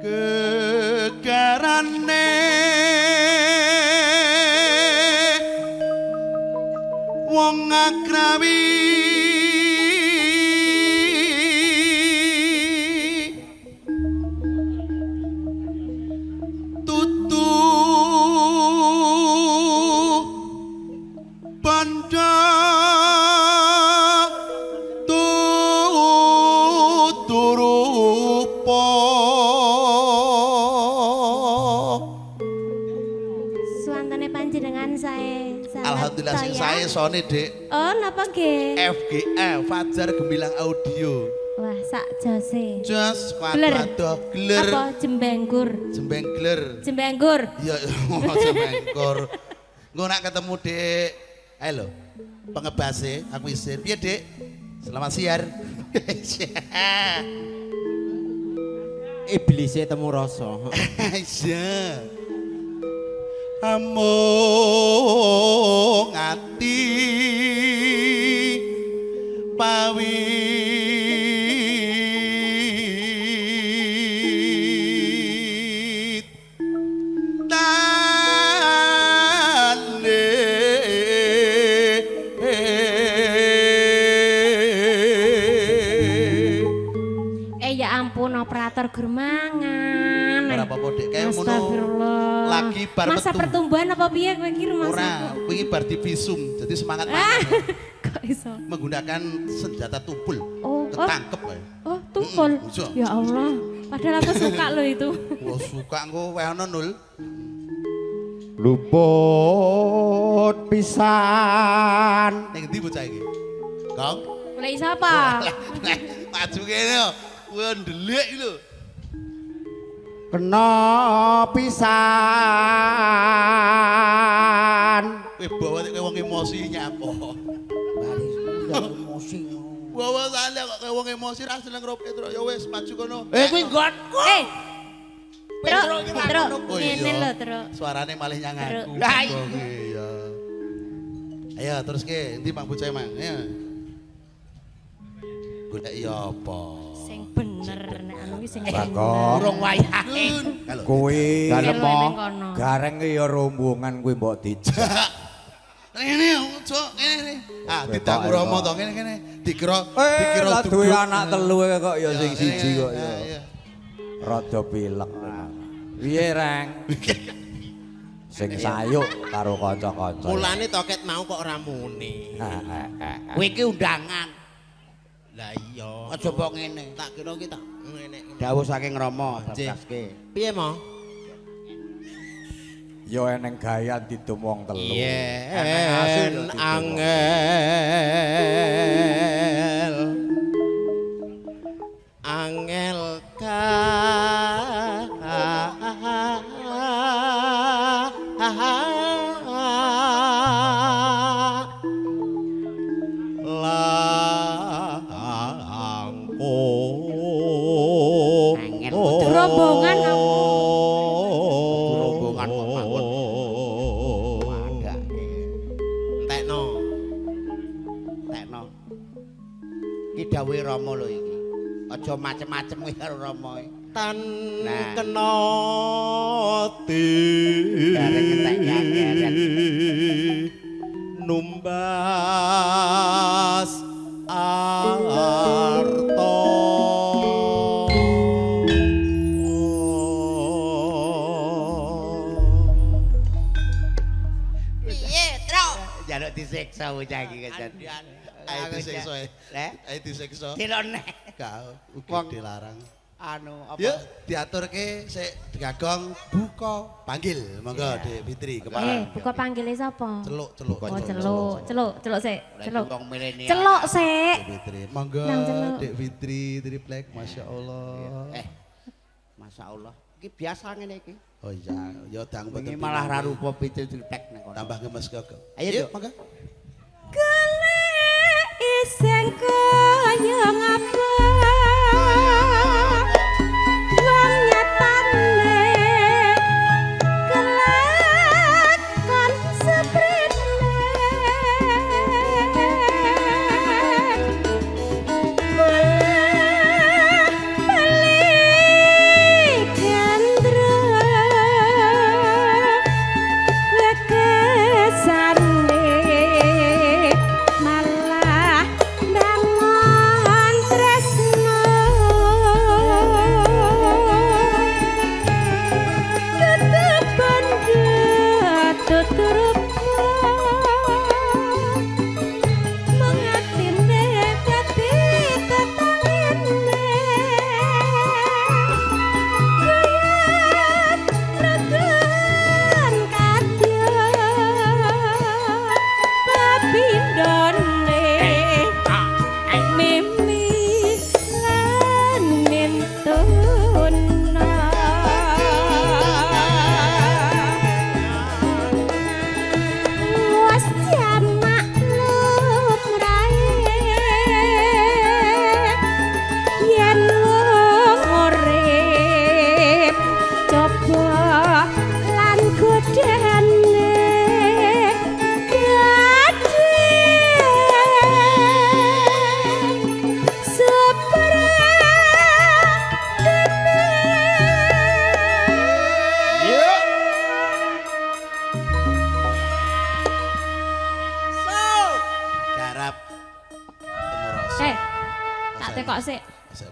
Gegarane wong akrawi tutu bandha tuturupa suwantane panjenengan sae. Alhamdulillah sing sae sone Dik. Oh, napa nggih? FGA Fajar Gemilang Audio. Wah, sak jose. Jos Gler. waduh gler. Apa jembenggur? Jembengler. Jembenggur. Iya, jembengkor. Engko nak ketemu Dik. Ayo lho. Pengebase aku isin. Piye Dik? Selamat siar. Iblise temu rasa. Iya. Amung ati pawit tane Ya ampun operator germangan. ora apa-apa Dik kaya ngono Astagfirullah. lagi bar masa metu. pertumbuhan apa piye kowe iki rumah Ora, wingi bar divisum jadi semangat Kok iso? menggunakan senjata tumpul Oh, ketangkep kae. Oh, tumpul. Iso. Ya Allah. Padahal aku suka loh itu. Wah suka engko wae ono nul. Luput pisan. Ning ndi bocah iki? Kong. Mulai siapa? Maju kene yo. Wah ndelik iki lho. Kena pisan. Kowe bawa nek wong emosi nyapa. Emosi. Bawa sale kok wong emosi ra seneng ro Petro. Ya wis maju kono. Kuwi nggonku. Truk, Oh ngene iya. lho, Truk. Suarane malih nyang aku. Lah iya. Ayo terus ke, endi Mang bocah Mang? Ayo. Golek ya apa? Sing bener nek anu iki sing bener. Bakok. Urung wayahe. Halo. Kuwi Dalem dalem neng kono. gareng ya rombongan kuwi mbok dijak. Ngene ojo ngene. Ah didaku Rama to ngene dikira Lah duwe dubluk. anak telu kok ya sing Ya, siji kok ya. iya. Rada pilek. Piye, Reng? Sing sayuk karo kanca-kanca. Mulane toket mau kok ora muni. Kowe iki undangan. Lah iya. Aja mbok ngene. Tak kira ki tak ngene. Dawuh saking Rama, Nggih. babaske. Piye mo? Ya eneng gayan didum wong telu. Yen hasil didum wong angel langkung Rombongan apa? rombongan kok mawon. Entekno. Entekno. Ki dawuhe Rama lho iki. Aja macem-macem kuwi karo Rama. Tan Nah. kena ti. Gareng entek ya, gareng. Numbas arto. Piye, Truk? Jaluk disiksa bocah iki kan. Ayo disiksa. Leh, Ayo disiksa. dilone. Gak Wong. dilarang. Anu apa? Yuk diaturke sik digagong buka panggil monggo Dik Fitri kepala. Buka panggile sapa? Celuk. Oh, celuk sik. Celuk. Wong milenial. Celuk sik. Dik Fitri. Monggo Nang celuk. Dik Fitri triplek masyaallah. Masya Allah. Iki biasa ngene iki. Oh iya, ya dang Wingi boten malah ra pinangi. rupa pitu tek nang kono. Tambah gemes kok. Ayo, Yuk, Duk. monggo. Golek iseng kaya ngapa? Wong nyatane kelakon seprene. Malah balik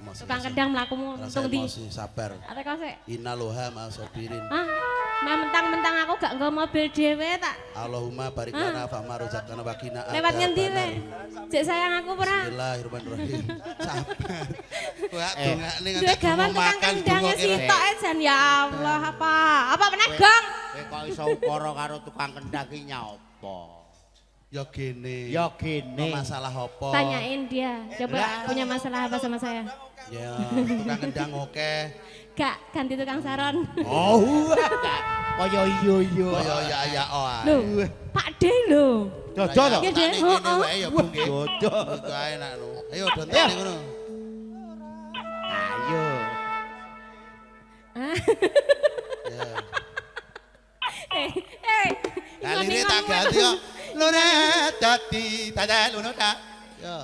emosi. Tukang kendang mlakumu Rasa tung ndi? emosi, sabar. Ate kok sik. Innaloha ma'asabirin. Ah, mentang-mentang aku gak nggo mobil dhewe tak. Allahumma barik lana fa'ma rozaqtana wa qina Lewat ngendi we? Cek sayang aku ora. Bismillahirrahmanirrahim. Sabar. Wah, dongakne Duwe gawan tukang kendangnya sitok jan ya Allah apa? Apa meneh gong? Kowe kok iso ukara karo tukang kendang ki nyapa? Ya gene. Ya gene. Masalah apa? Tanyain dia. Coba punya masalah apa sama saya? Ya, tukang kendang oke. Gak ganti tukang saron. Oh, kaya iya. Kaya ya oh. Lho, Pak D lho. Dodo to. Iya, Dek. Heeh. Ya, Bu nggih. Dodo. Iku ae nak lho. Ayo donteni ngono. Ayo. Ya. Ngomong-ngomong. tak ganti kok. Lune dadi dadal ngono ta. Ya.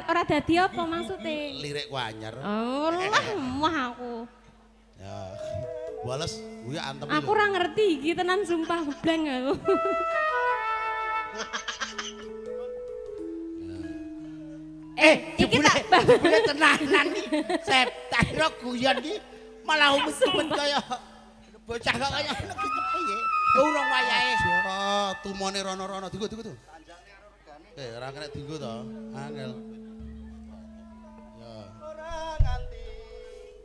Ora dadi apa maksudnya? Lirik ku anyar. Oh, lemah aku. Ya. Wales kuwi antem Aku ora ngerti iki tenan sumpah blank aku. Iki tak Jebule tenanan iki. Setan kira guyon iki malah umet-umet kaya bocah kok kaya ngono ki piye? Urung wayahe. Oh, tumone rono-rono dienggo tuh. Ora kena dienggo to. Angel. Ya.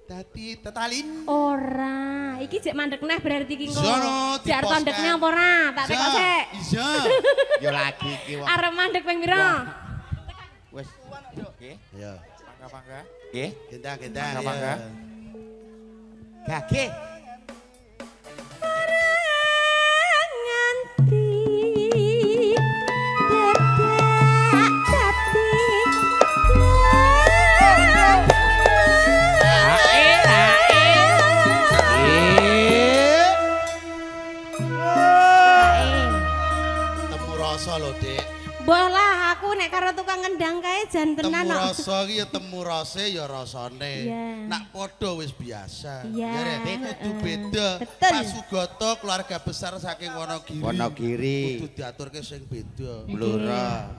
Dadi tetalin. ora. Iki jek mandek neh berarti iki engko. Zono, Jar dipos tondekne kan. apa ora? Tak tekok sik. Iya. Ya lagi iki wong. Arep mandek ping pira? Wis. Nggih. Ya. Mangga-mangga. Nggih. Gendang. Mangga-mangga. Gage. Nganti dadak Temu rasa lho, Dik. Mbah lah aku nek karo tukang kendang kae jan tenan Temu kok. rasa iki ya temu rase ya rasane. Iya. Nak padha wis biasa. Iya, Rek, kudu beda. Betul. Pasugoto keluarga besar saking Wonogiri. Wonogiri. Kudu diaturke sing beda. Blora.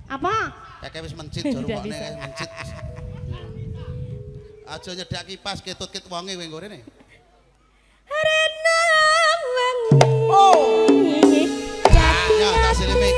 Apa? Kakek wis mencit jare Ndak kok bisa. mencit. Aja nyedak kipas ketut-ket wonge kowe ngorene. Arena wengi. Ya, tak silimik.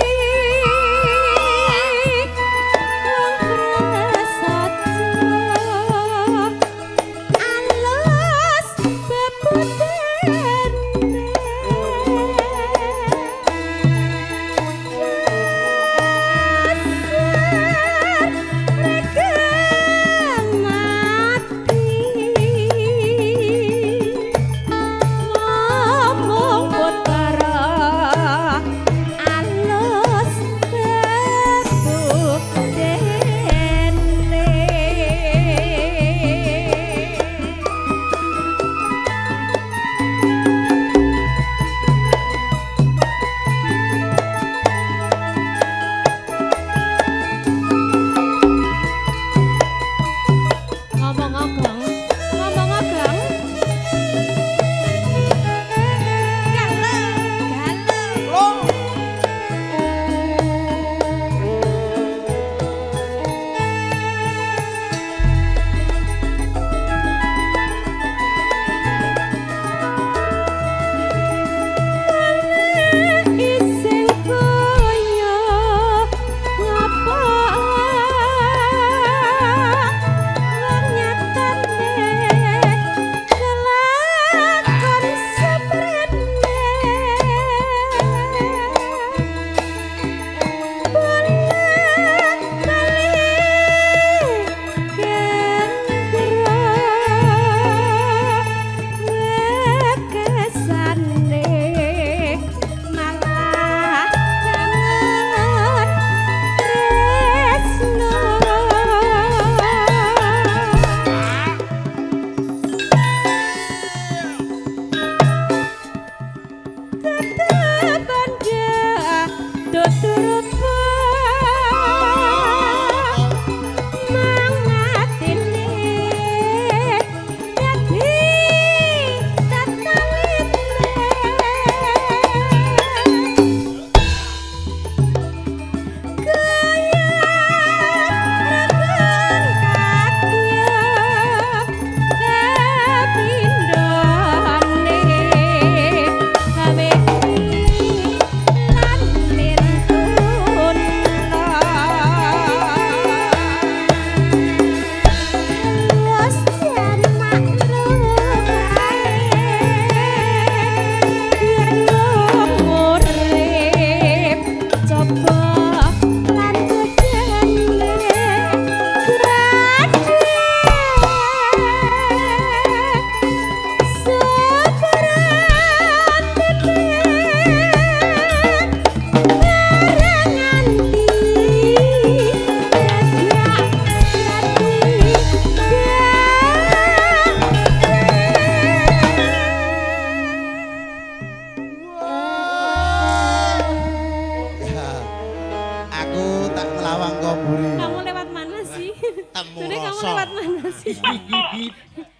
Gimana sih?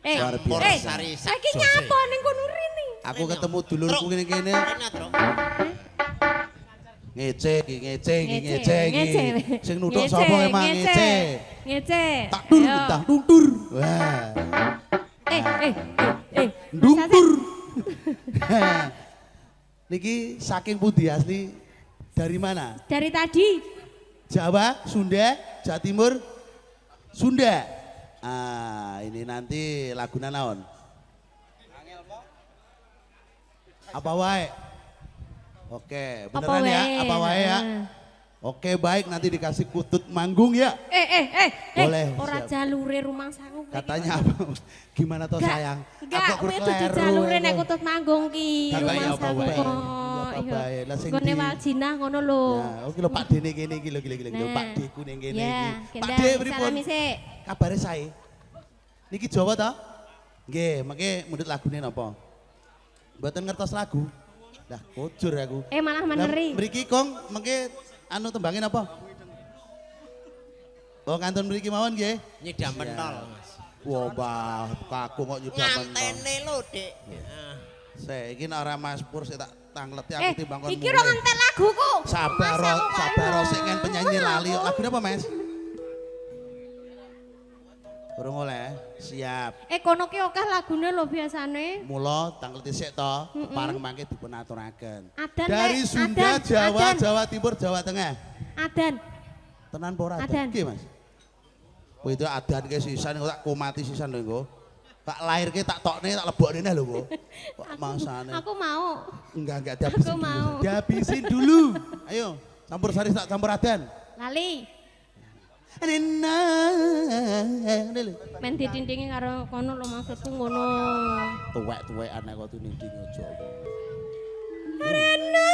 Luar biasa. Sari Saiki nyapa ning kono rene? Aku ketemu dulurku kene-kene. Ngece iki. Sing nuthuk sapa emang ngece. Ngece. Tak dur, tak duntur. Wah. Duntur. Niki saking pundi asli? Dari mana? Dari tadi. Jawa, Sunda, Jawa Timur, Sunda. Ah, ini nanti laguna naon? Apa wae? Oke, beneran ya? Apa wae ya? Oke, baik, nanti dikasih kutut manggung ya. Boleh, Ora siap. jalure rumah sangu. Katanya apa? Gimana toh sayang? Enggak, kowe itu jalure nek kutut manggung ki. Kakak ya Rumah apa sangu wae? kok. Apa wae? Lah sing Gone di- Waljinah ngono lho. Ya, oke lho Pak Dene kene iki lho gila-gila. Nah. Pak Deku ning kene Ya, iki. Pak De pripun? salami sik. Kabare sae. Niki Jawa ta? Nggih, mengke mundhut lagune napa? Mboten ngertos lagu. Lah, kujur aku. Malah Lah, meneri. mriki Kong mengke anu tembangin apa? Oh, kantun mriki mawon nggih. Nyidam pentol, Mas. Wah, Mbah, kaku kok nyudak mentol. Ngantene lho, Dik. Saya iki nek ora Mas Pur sik tak tangleti aku timbang kon. Iki ora ngentel laguku. Sabar, sabar sik ngen penyanyi lali. Lagu apa, Mas? Urung oleh. Siap. Kono ki akeh lagune lho biasane. Mula tangleti sik to, pareng mangke dipun aturaken. Adan, Dari Lek, Sunda, adan, Jawa, adan. Jawa Timur, Jawa Tengah. Adan. Tenan apa ora Adan. adan? Nggih, Mas. Kowe itu adan ke sisan kok tak komati sisan lho engko. Tak lairke tak tokne tak lebokne lho kok. Kok mangsane. Aku mau. Enggak dihabisin Aku dulu. mau. Dihabisin dulu. Ayo, campur sari tak campur adan. Lali. Rena. Lho. Men didindingi karo kono lho maksudku ngono. Tuwek-tuwekan kok tuninding aja. Rena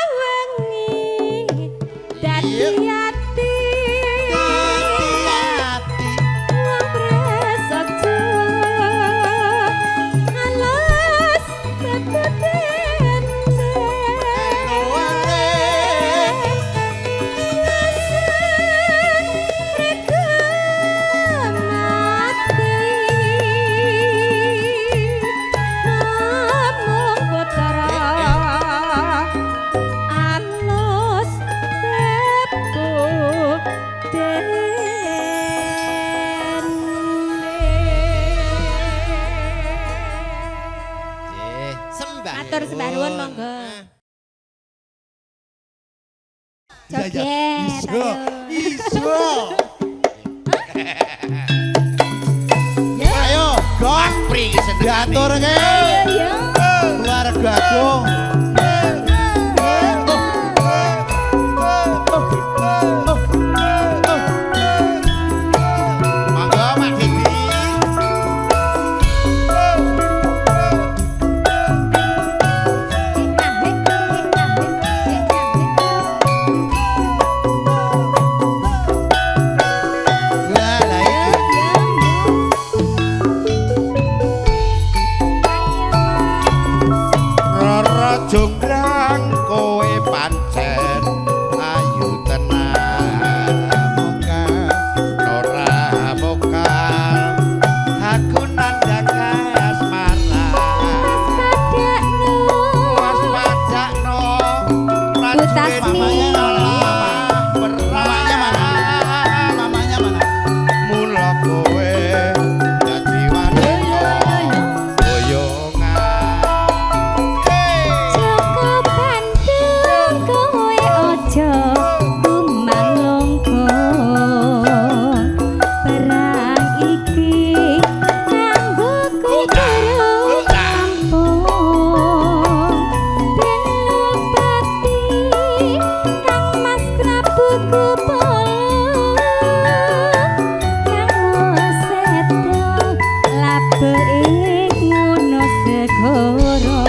wengi dadi ati. Hati-hati. Ngapres aja. Alas ketutene. Nggih, sembah. Matur sembah nuwun, monggo. Ya, ya. Joget, Iso. ayo. Iso. Ayo, gong. Pri seneng. Diatur ke. Ayo. Keluarga dong. Monggo, Pak Didi. Lah lah iki. Rara jonggrang kowe pancen ayu tenan muka ora mokal aku nandang asmara was pajakno prajurit Tasmi. Mamanya mana? Mamanya mana? mula kowe dadi wanita boyongan Joko Bandung kowe ojo kumanglongko perang iki kanggo kudoro kampung Benopati Kang Mas Prabu Kupolo Kang Sedo labeke ngono segoro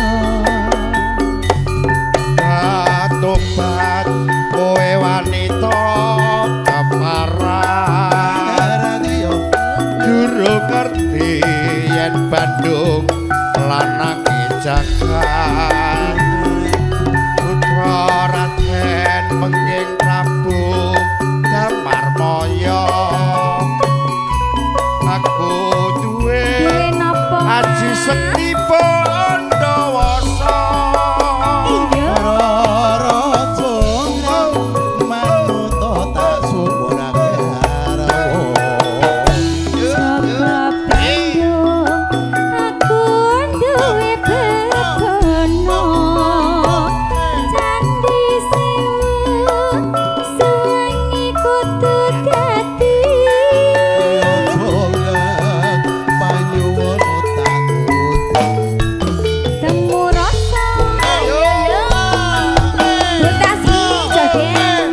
Katobat kowe wanita keparan Radio. Juru ngerti yen Bandung lanang jagat Putra Raden Pengging Prabu Damar Moyo sekti Pandawasa Iya. Raja manuta tak sumurake harap. Sapa bandung aku duwe bebono candi sewu suwengi kudu dadi Jogak panyuwun takut. temu rasa mutasi joget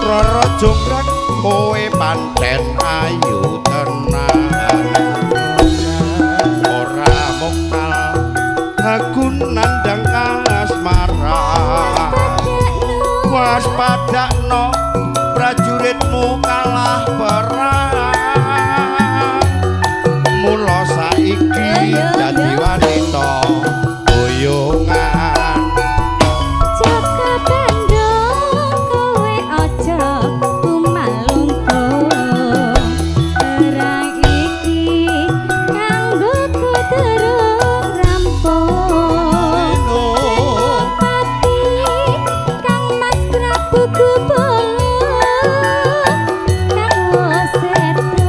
Rara jonggrang kowe panten ayu tenan ora mokal aku nandang asmara waspadakno prajuritmu kalah perang mula saiki dadi wanita boyongan Jaka bandung kowe aja kumalungkung perang iki kanggo kuturung rampung pati kang mas Prabu Gubolo kang waseto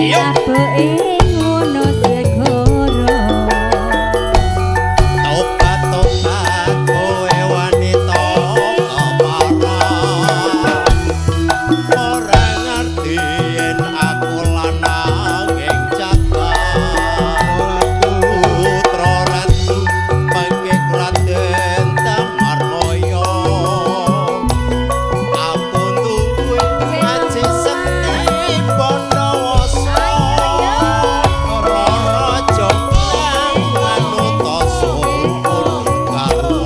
apoke ngono segoro Topat-topat kowe wanita kepara ora ngerti yen aku lanang ing jagat putra ratu pengking Raden Damarmaya aku duwe aji sekti Pandawasa raja manuta sumpur garwa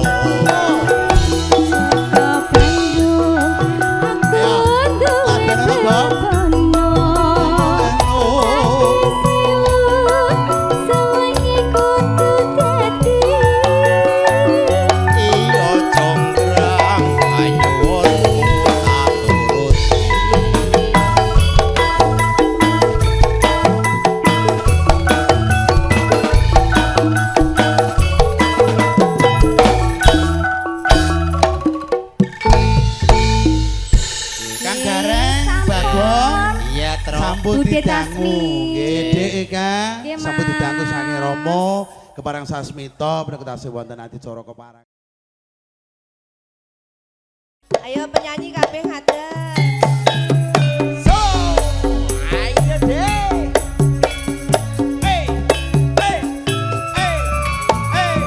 Saka bandung aku duwe bebono candi sewu suwengi kudu dadi iya jonggrang panyuwunmu tak turuti Kang Gareng, Bagong, iya terus sambut Bude didangu. Tasmi. Nggih, Dik Kang, Nggih, Mas. sambut didangu sange Rama keparang sasmita berketase wonten adicara keparang. Ayo penyanyi kabeh ngadeg. so ayo deh hey hey hey hey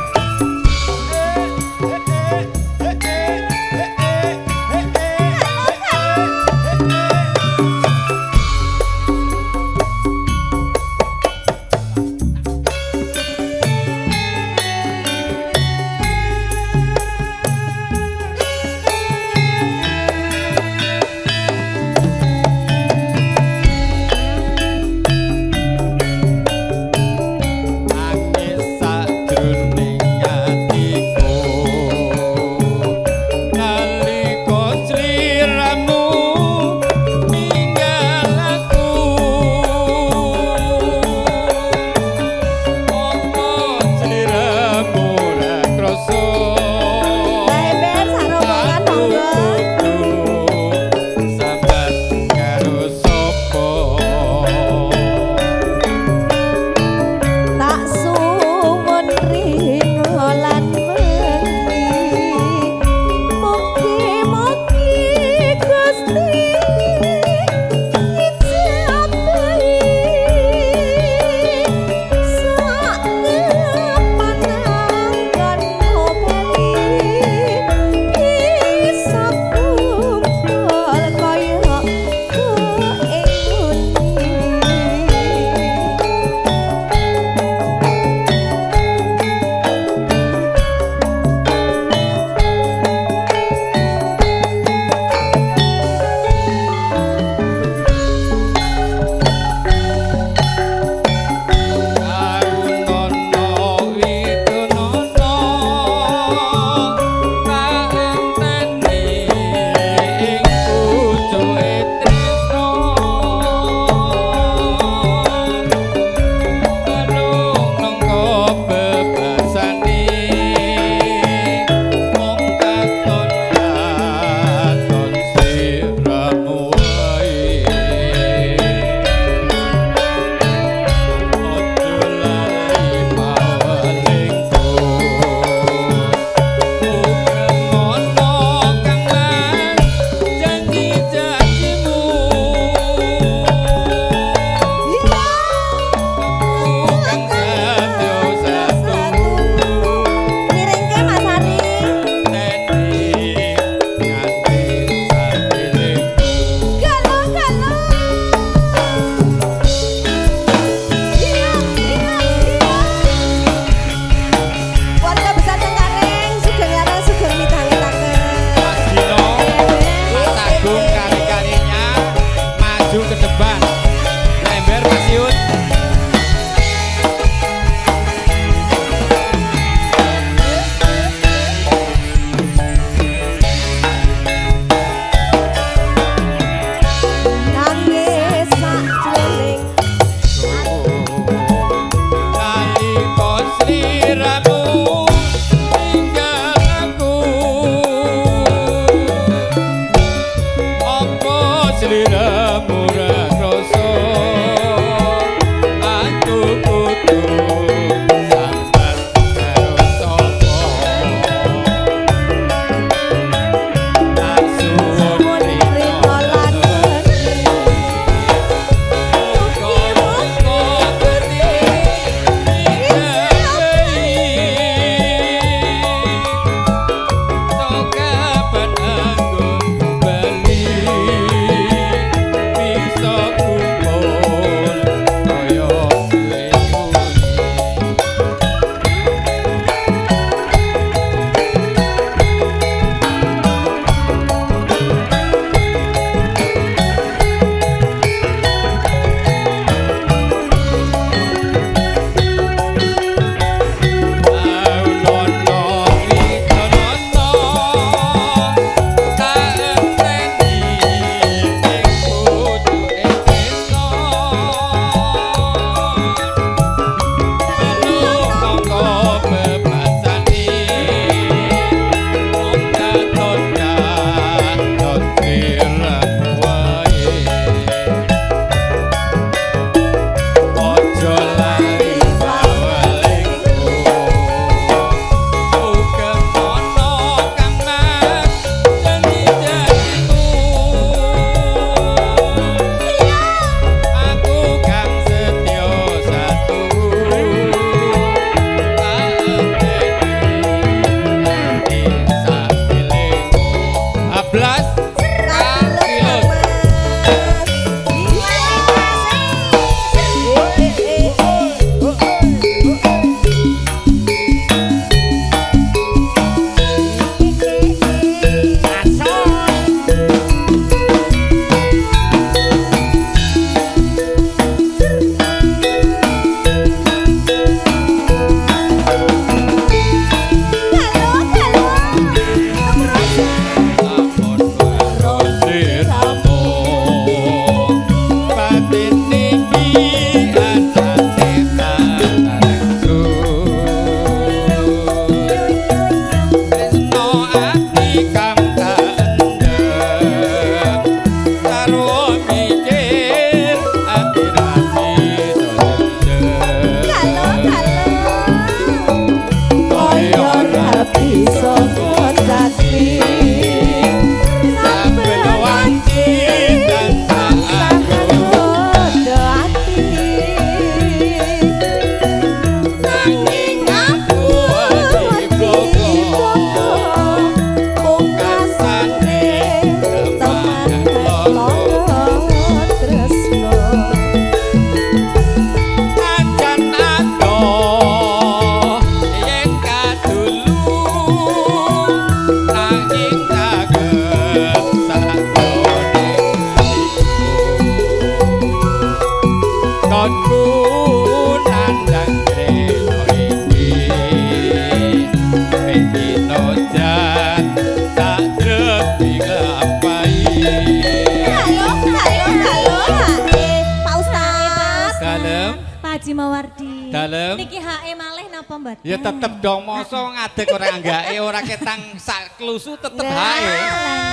mboten? Ya tetep dong masa ngadeg ora anggake ora ketang sak klusu tetep hae.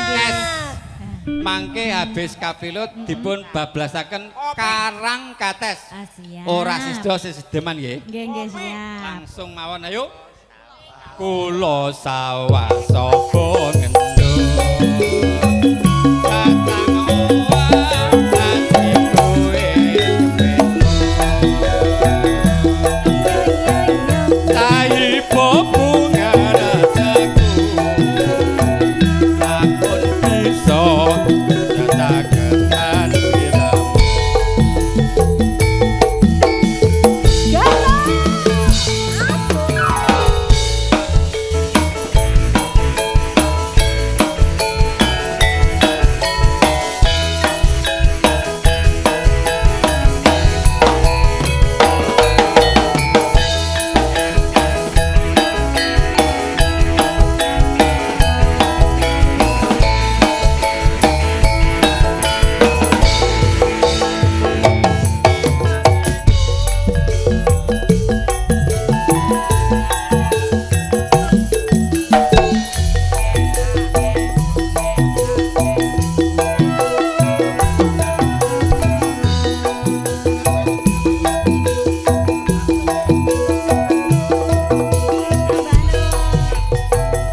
Nes. Mangke habis kapilut dipun bablasaken Karang Kates. Ah, siap. Ora sida sesedeman nggih. Nggih siap. Langsung mawon ayo. Kula sawasa ngendho. Katang owah ati kowe tahi bunga rasaku sampun bisa nyatakan diramu.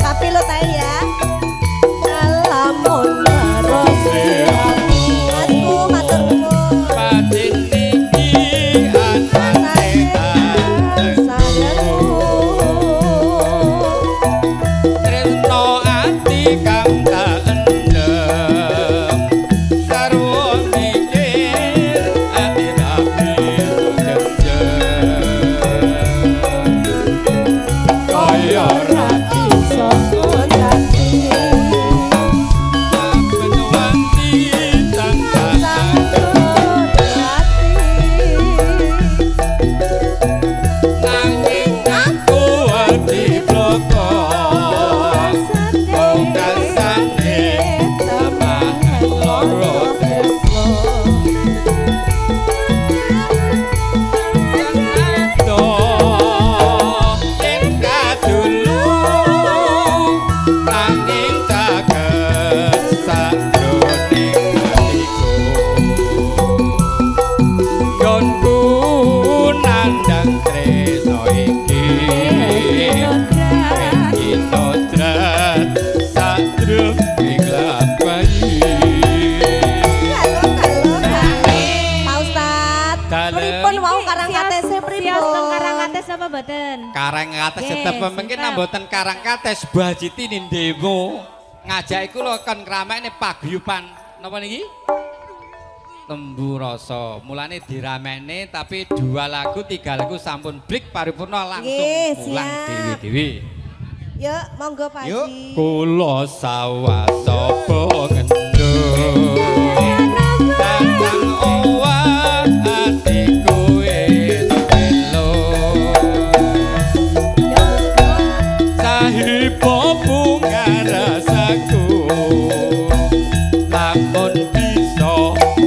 Kapilut ae ya. Lamun maros aku matur nuwun. Batin niki anane Sadarmu. tresno ati kang tak endem sarwa mikir ati rapi jejer kaya rapi saben wanti tansah nanging aku ati blokos pungkasane tambahan loro tresno yang ado ing kadulu nanging caket sakjroning atiku gonku nandang tresno iki kinodrat sadruming lampahi Pak Ustad, Dalem. pripun wau Karang Kates Sias pripun? teng Karang Kates apa mboten? Karang Kates Nggih, tetep mungkin siap. mboten Karang Kates bajiti nindemo ngajak iku lho kon ngramekne paguyuban napa niki Lembu Rasa mulane diramekne tapi 2 lagu 3 lagu sampun break paripurna langsung Nggih, pulang siap. dewi-dewi. Yuk, monggo Pak Yuk. Haji. Kula sawasa ngendho datang owah ati kowe telo sahiba bunga rasaku lamun bisa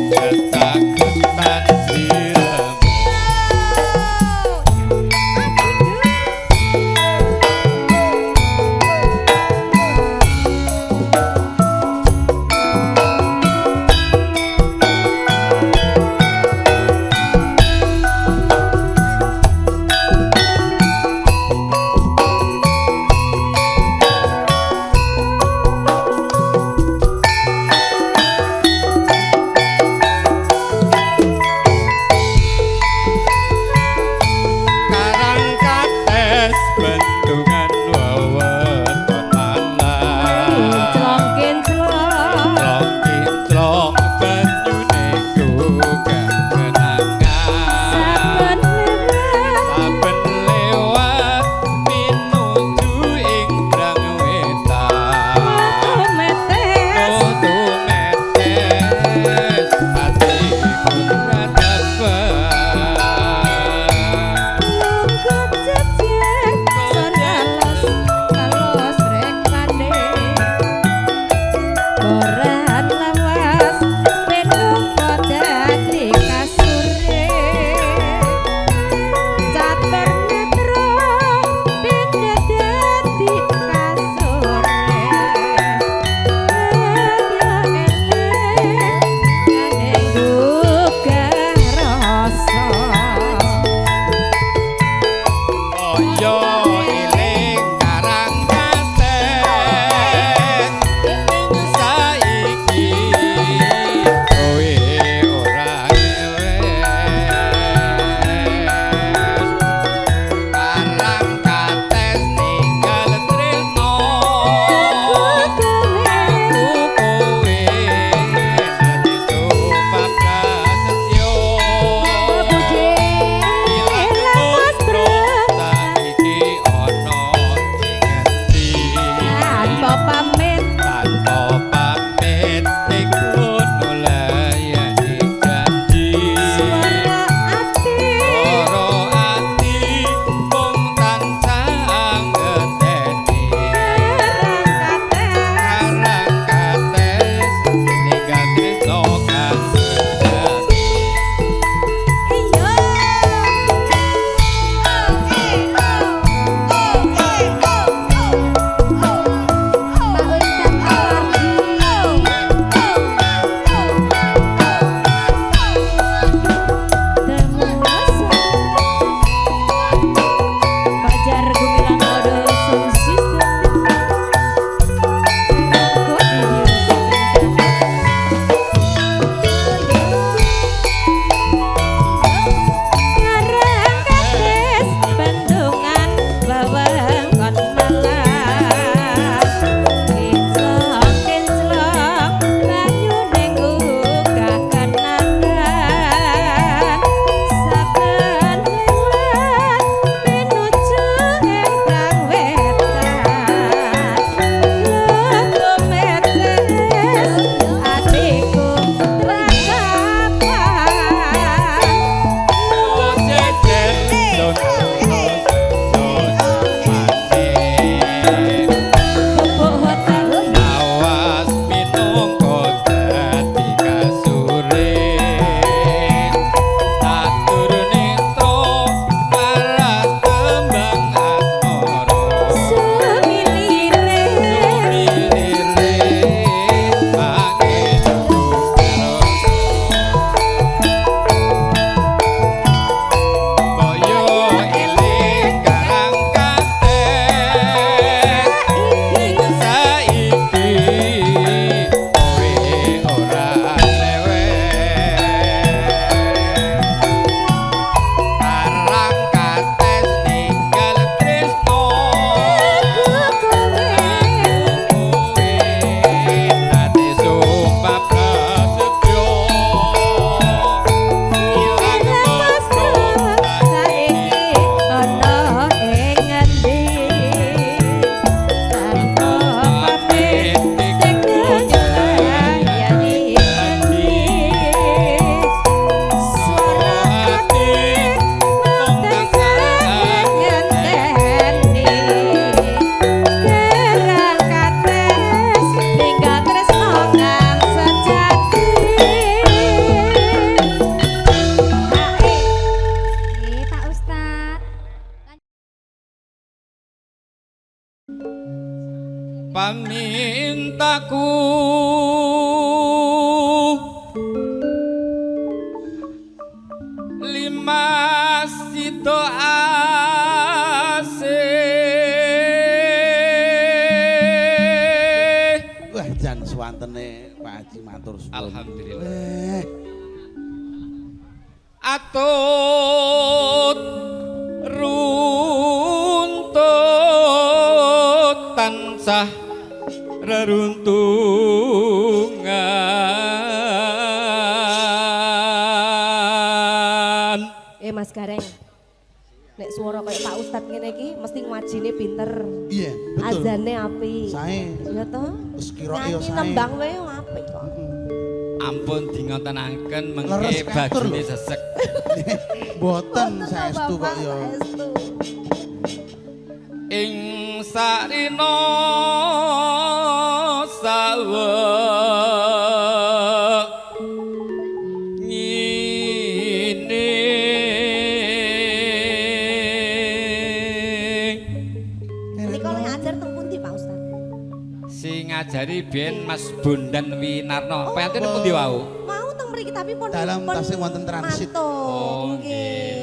ketakutan siramu. pamintaku limas sito asih. Wah, jan suwantene Pak Haji matur suwun. Alhamdulillah. Atut runtut tansah reruntungan. Mas Gareng. Nek suara kayak Pak Ustadz ngene iki mesti ngwajine pinter. Iya, betul. Azane apik. Sae. Iya toh? Wis kira ya Nyanyi sae. nembang wae apik kok. Ampun dingontenaken Leres mengke katur bajune lho. sesek. Boten saestu kok ya. Saestu. Ing sarina sawa ngene Menika oleh ajar teng pundi Pak Ustadz? sing ngajari biyen Mas Bondan Winarno pengen pundi wau Mau teng mriki tapi pun Dalam pun tasih wonten transit. matur, nggih. nggih.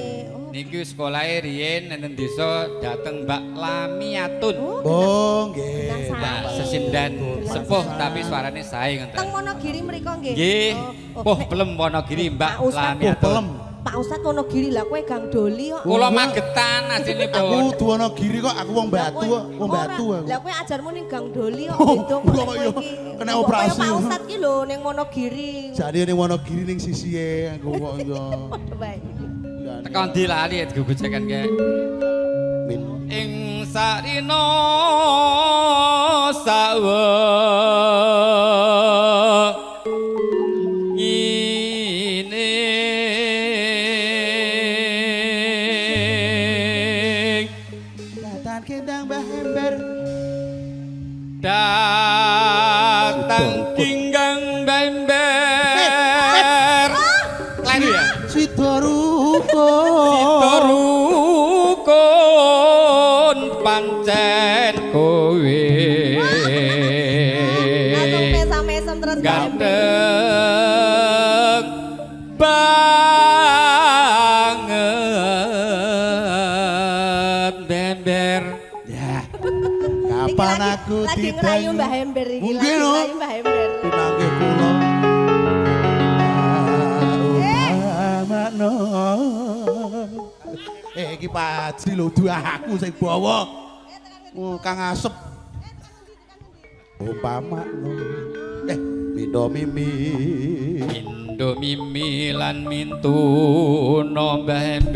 Niki sekolahe riyen nenten desa dateng Mbak Lamiatun. Oh, nggih. Nah, Mbak sae. sesindan sepuh tapi suarane sae Teng ngoten. Wonogiri mriko nggih. Nggih. Puh nek pelem Wonogiri Mbak Pak Ustadz, Lamiatun. Pelem. Pak Ustadz Wonogiri lah kowe Gang Doli kok. Kula Magetan Aku asinipun. Duwonogiri kok, aku wong Lah Batu kowe- kok, wong ora. Batu aku. Lah kowe ajarmu ning Gang Doli kok Oh, beda kok kowe yo iki. kena Kok operasi. Kaya Pak Ustadz ki lho ning Wonogiri. Jadi ning Wonogiri ning sisihe aku kok yo. Padha bae. Tekan ndi lali gugujekan ke. Min. Ing sarina sawa ngene Datan kendang Mbah Ember. datang kinggang bember kleru ya Sidoruko. rukun pancen kowe Langsung mesam-mesam terus Pak Ember. ganteng banget bember Ya. Iki Kapan lagi- aku lagi ngerayu Mbah Ember iki, Mungkin lagi lho. ngerayu Mbah Ember. Pinangke kula. Upamano. Iki Pak Haji lho dua aku sing bawa. Kang Asep. Upamano. Mindo mimi. Indo mimi lan mintuno Mbah Ember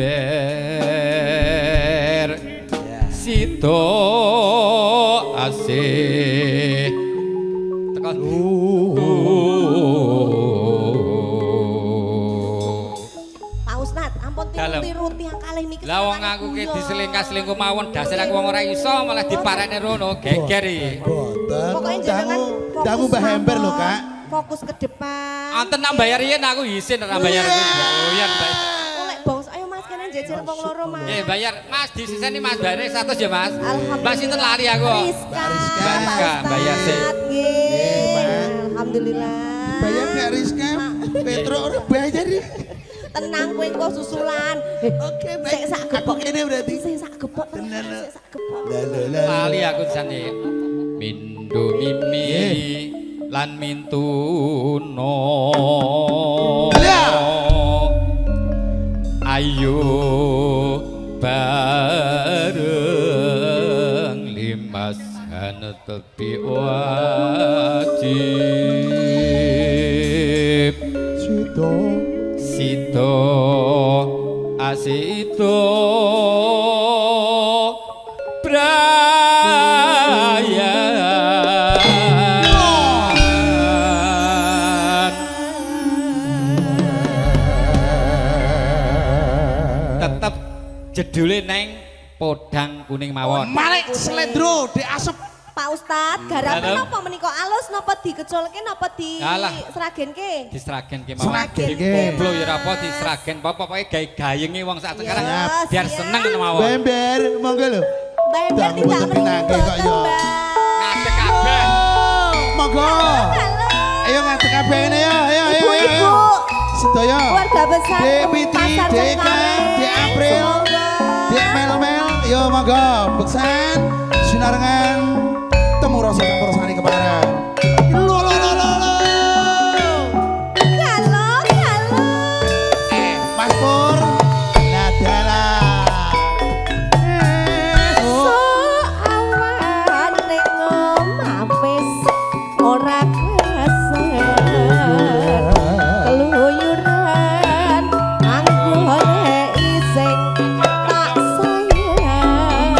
Sito asih tekan Pak Ustadz, ampun Dalem. tiruti yang kalih niki. lah wong aku ki diselingkas-selingkuh mawon dasar aku wong ora iso malah diparani rono geger iki Boten. Pokoknya jangan Dangu Mbah Ember lho, Kak. Fokus ke depan. anten nak bayar yen aku isin ora bayar bayar Mbak. Oleh bos, ayo Mas kene jejer wong loro Mas. Eh bayar Mas disiseni Mas bayar 100 ya Mas. Alhamdulillah. Mbak sinten lali aku. Rizka, Mbak Rizka, Pak bayar sih. Ustadz, nggih. Nggih, Pak. Alhamdulillah. Bayar nggak Rizka? Petro ora bayar nih. Tenang kowe engko susulan. Oke, baik. Sik sak Aku gepok. kene berarti. Sik sak gepok. Tenan, lho. Sik sak gepok. Lali aku disane. Mindo mimi lan mintuno. Lah. Ayo bareng limas hanetepi wajib. Sito. Sito asito brayan tetep jedule neng podang kuning mawon Malek Slendro di Asep. Pak Ustadz, garapnya Dalem. napa menika alus napa dikeculke napa Alah. diseragenke? diseragen ki mawon Seragenke. diplo ya apa diseragen pokoke gawe-gayengi wong sak sekarang Iya, biar siap. seneng mawon Bember, monggo lho. Mbak Ember Dangu tidak boten pinangke kok, merindukan yo. Mbak. ngadeg kabeh ngadeg kabeh ini ya. Ayo ayo ayo. Ibu-ibu. Sedaya. Keluarga besar Dek Fitri, Pasar Dek Cengkareng. Kang, Dek April, Dek Mel-mel, yo monggo beksan sinarengan temu rasa campursani kepareng. Lo. Mas Pur, nadalah. Soawan ning omah ora keser keluyuran anggone ising tak sayang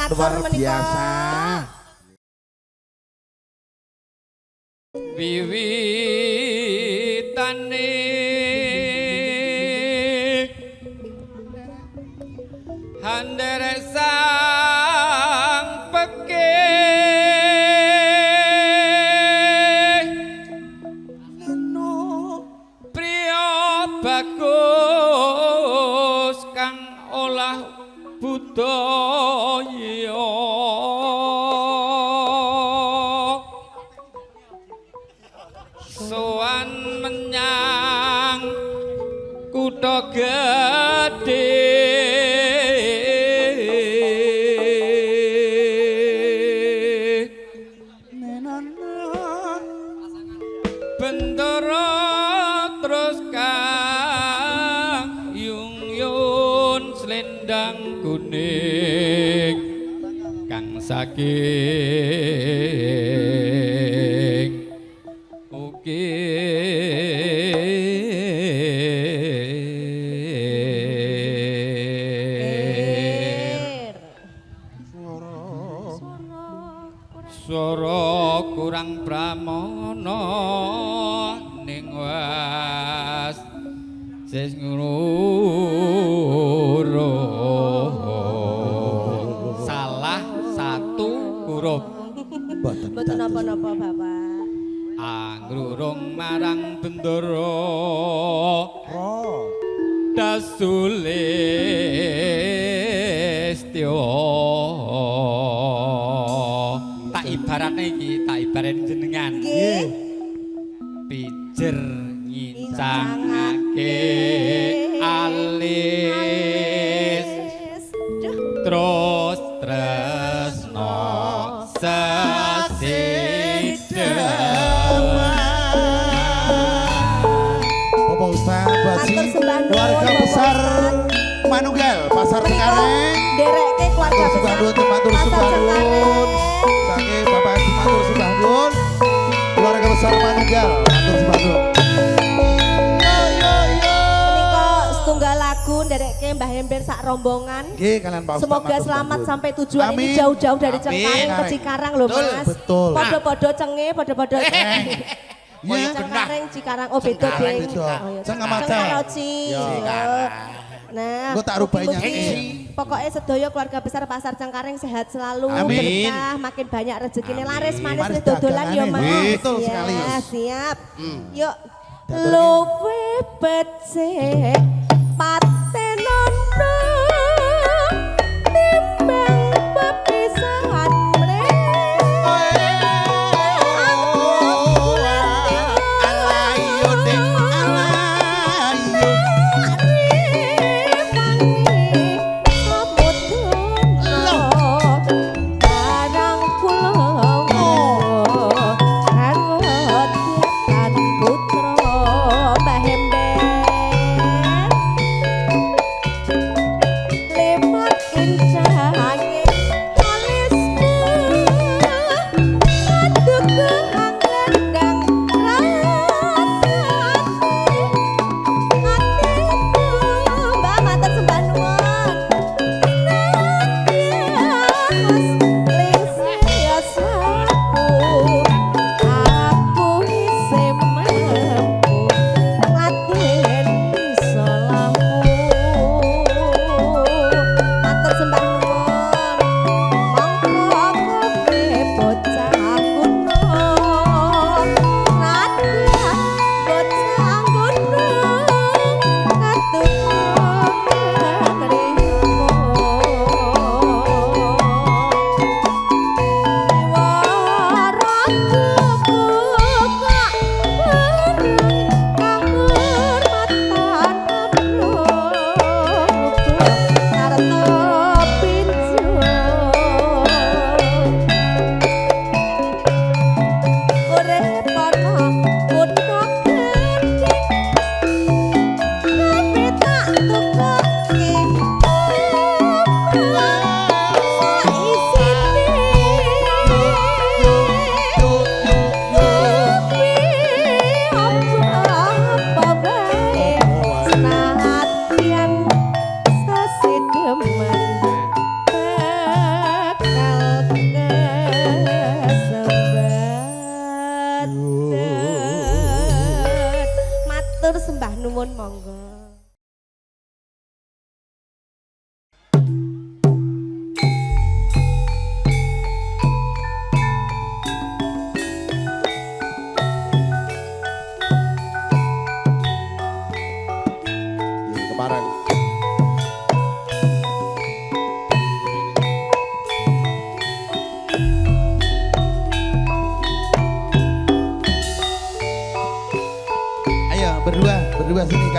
matur luar menika. biasa. Wiwitane handere sang pekeh priya bagus kang olah budaya sowan menyang kutha gedhe bendera terus kang yung-yun selendang kuning kang saking swara kurang pramana ning was sis ngurung salah satu huruf Mboten napa-napa Bapak. angrurung marang bendara dasulistya tak ibaratne iki tak ibarat jenengan Nggih. pijer nyincangake alis terus tresno sesidhem Bapak Ustaz Baji, Matur sembah nuwun, keluarga Bapak besar Ustaz. Manunggal, Pasar Menika Cengkareng. nderekke keluarga Matur sembah besar nuwun, matur Pasar sembah nuwun. Cengkareng. Sange Bapak Haji matur sembah nuwun. Keluarga besar Manunggal, matur sembah nuwun. Menika setunggal lagu nderekke Mbah Ember sak rombongan. Nggih, kalian Pak Ustaz. Semoga matur selamat sembah sampai nuwun. tujuan ini Amin. jauh-jauh dari Amin. Cengkareng ke Cikarang loh Betul, Mas. betul. Podo-podo cenge, podo-podo Iya. Cengkareng, Cikarang, oh beda Cengkareng ding. beda. Oh, iya. Cengamaca. Cengkaroci. Iya. Iya. Nah, Engko tak rubahi mugi-mugi nyanyi. pokoknya sedaya keluarga besar Pasar Cengkareng sehat selalu, Amin. berkah, makin banyak rezekinya laris manis Maris wis dodolan ya dagangane. Mas. Betul Ya, sekali. siap. Yuk. Datur, Luwe becik patenono timbang pepisahan Alayo dek, alayo.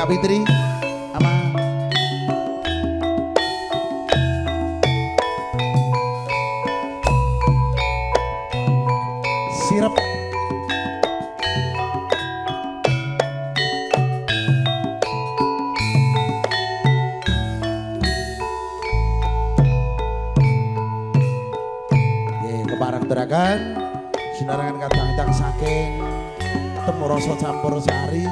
Kak Fitri sama sirep. Keparang terakan sinarangan kadang-kadang saking temu rasa campur sari.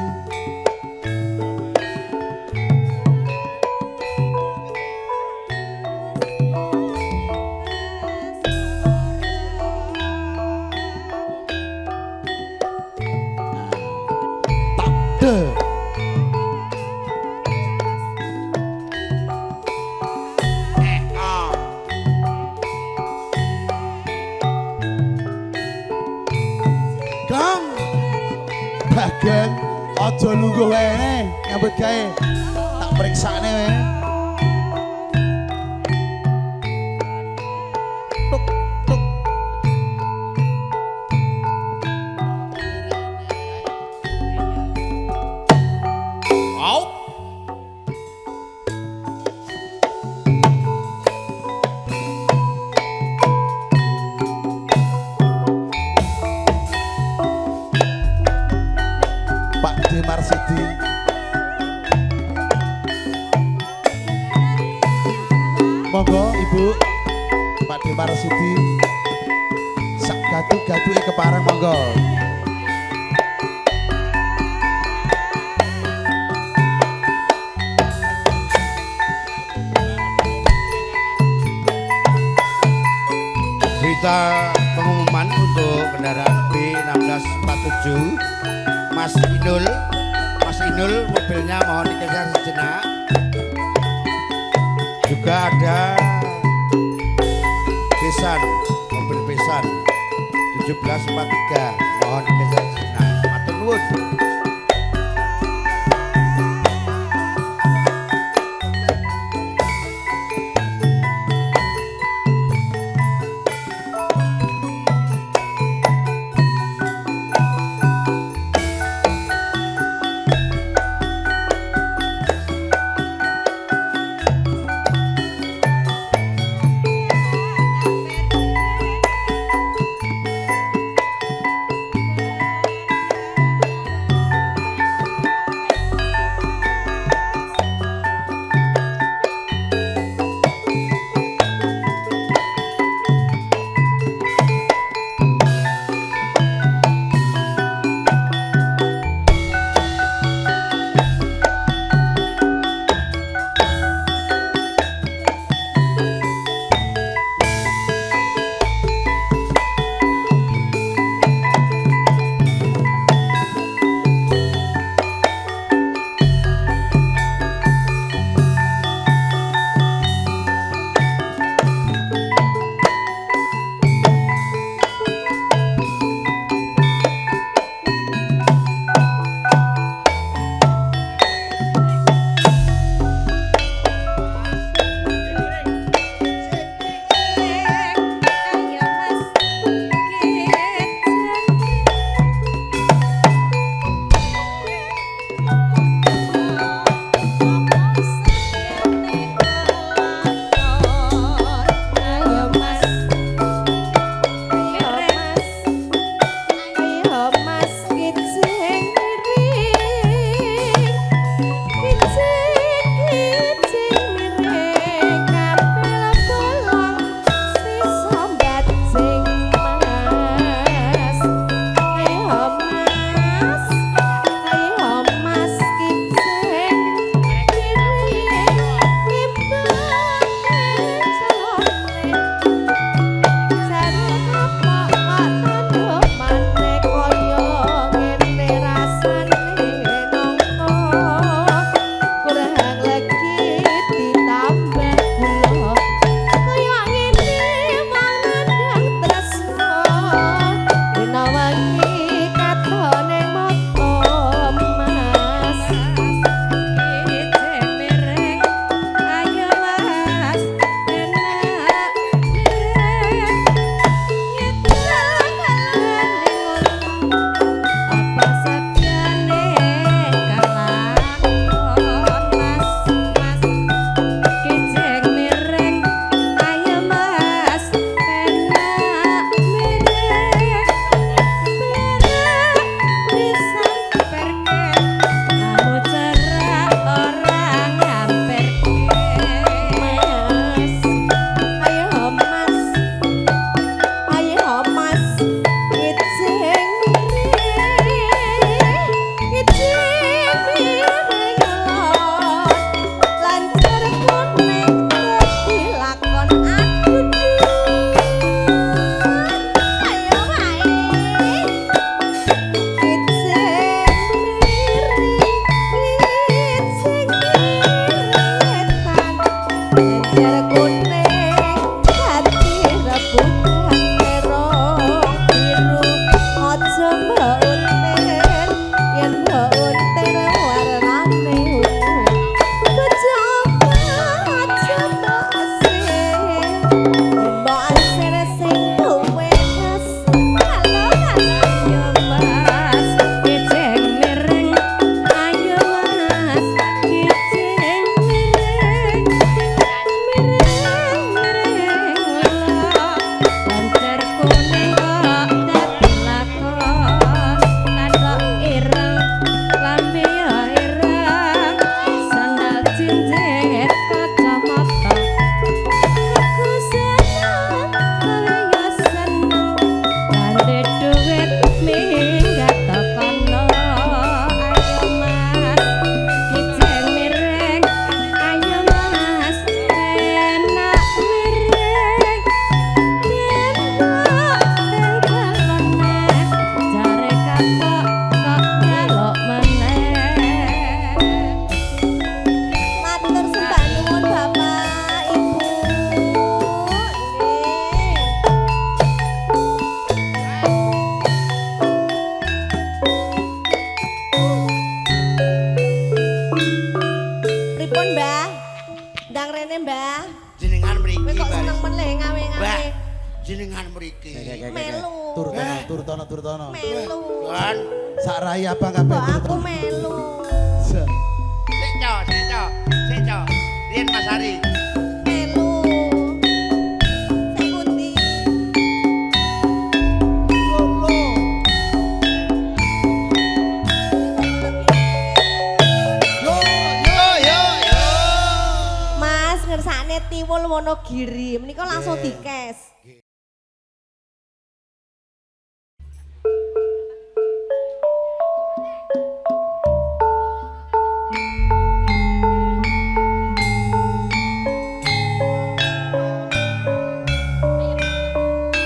Takde Kang Bageng aja lungguh wae nyambut gawe tak periksane wae. Tuk tuk. Au. Pak D Marsidi. Monggo Ibu Pak D Marsidi. Sak gatu-gatuke kepareng monggo. Berita pengumuman untuk kendaraan B1647 Mas Inul mobilnya mohon dikejar sejenak. Juga ada Besan, mobil Besan 1743 mohon dikejar sejenak. Matur nuwun. Jenengan mriki. Kowe kok seneng meneh Mbak, ngawe-ngawe. jenengan mriki. Melu. Turtono. Melu. Kan Sak raya apa kabeh Mbak aku turtono. melu. Se- Sik, Cok. Riyen Mas Hari. Melu. Sing pundi? Mas ngersakne Tiwul Wonogiri. Menika langsung dikes.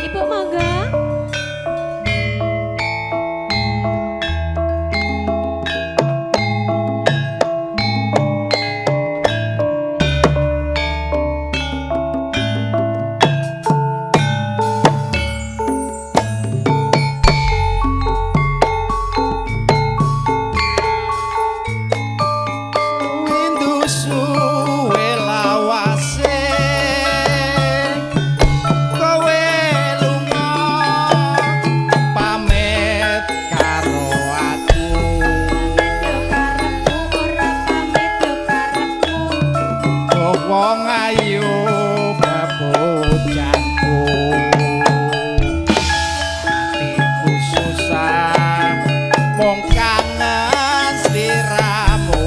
Ibu monggo. Windu suwe lawase kowe lunga pamit karo aku wong ayu bebojanku atiku susah mung kangen sliramu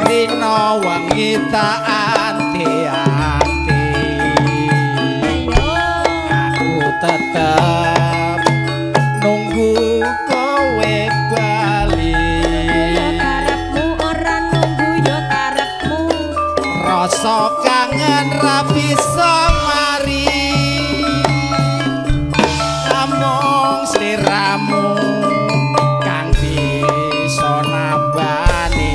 dina wengi tak anti-anti aku tetep nunggu kowe bali rasa kangen ra bisa mari namung sliramu kang bisa nambani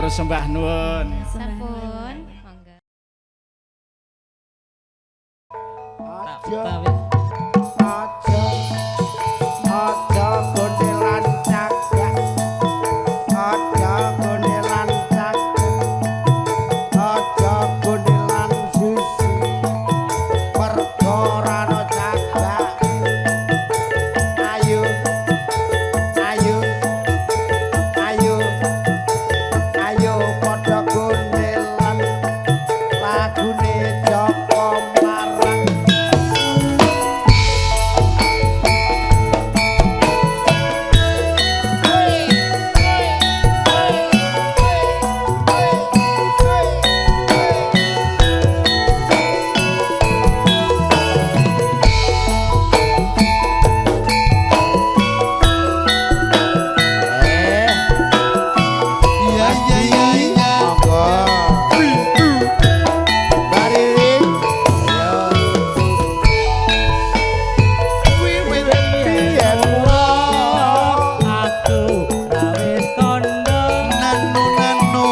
matur sembah nuwun. Sampun. Monggo. Aja gondelan cagak, aja gondelan cagak, aja gondelan susi, perkara no cagak. Ayo, ayo, ayo, ayo padha gondelan lagune Joko Marang. Iya iya iya iya. Nano nano.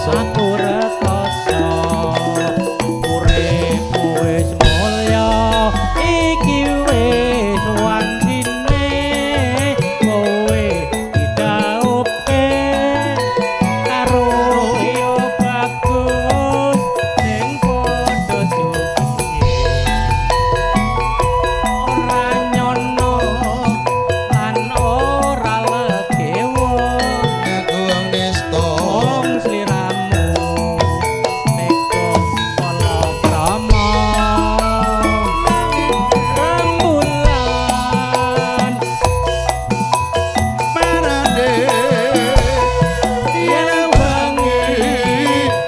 Aku rekoso uripku wis mulya iki wis wancine kowe didhauke karo yo bagus ning padha sugih ora nyono lan ora legewo Aku wong nista. wong sliramu neko kala krama rembulan Parade. yen wengi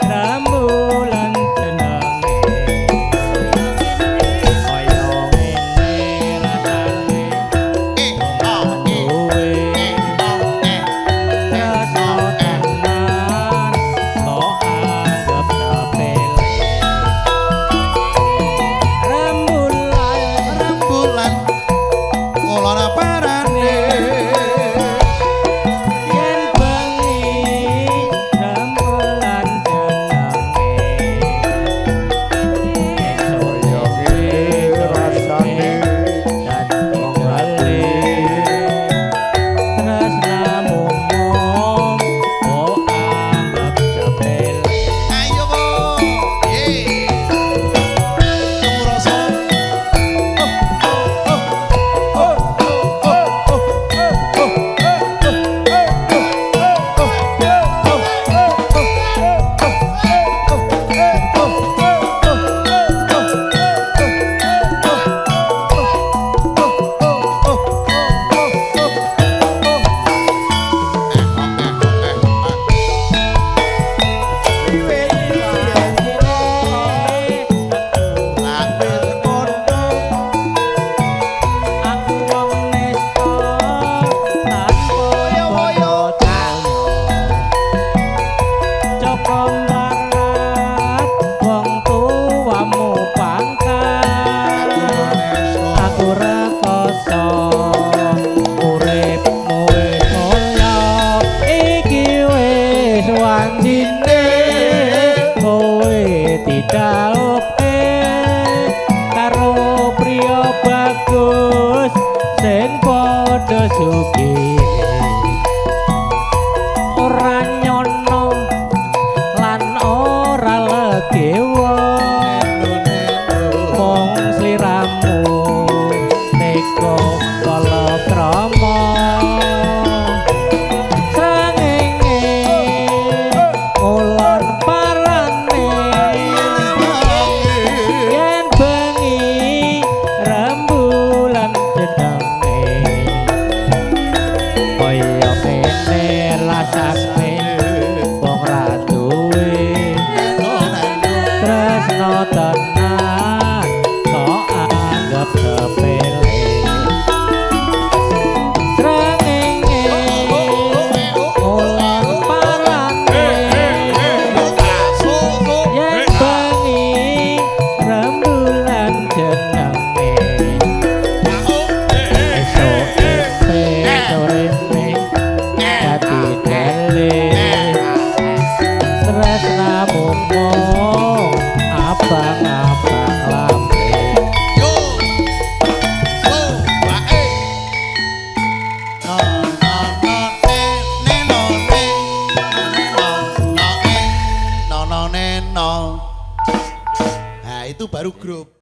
rembulan jenenge kaya ngene rasane duwe rasa tenan kok anggap sepele rembulan Rembulan. Ngolona parade. yen bengi rembulan jenenge rasane dadi kali tresnamu mom kok anggap sepele Ayo po. Temu rasa. aku wong nesta tanpa boyo Joko Barat wong tuamu pangkat aku rekoso uripmu wis mulya iki wis wancine kowe didhauke karo priya bagus sing padha sugih ora nyono lan ora legewo mong sliramu neko kala krama srengenge ulon parane yen bengi rembulan jenenge kaya kene rasane wong ra duwe tresno tenan kok anggap sepele srengenge ulon parane no. Nah, itu baru grup.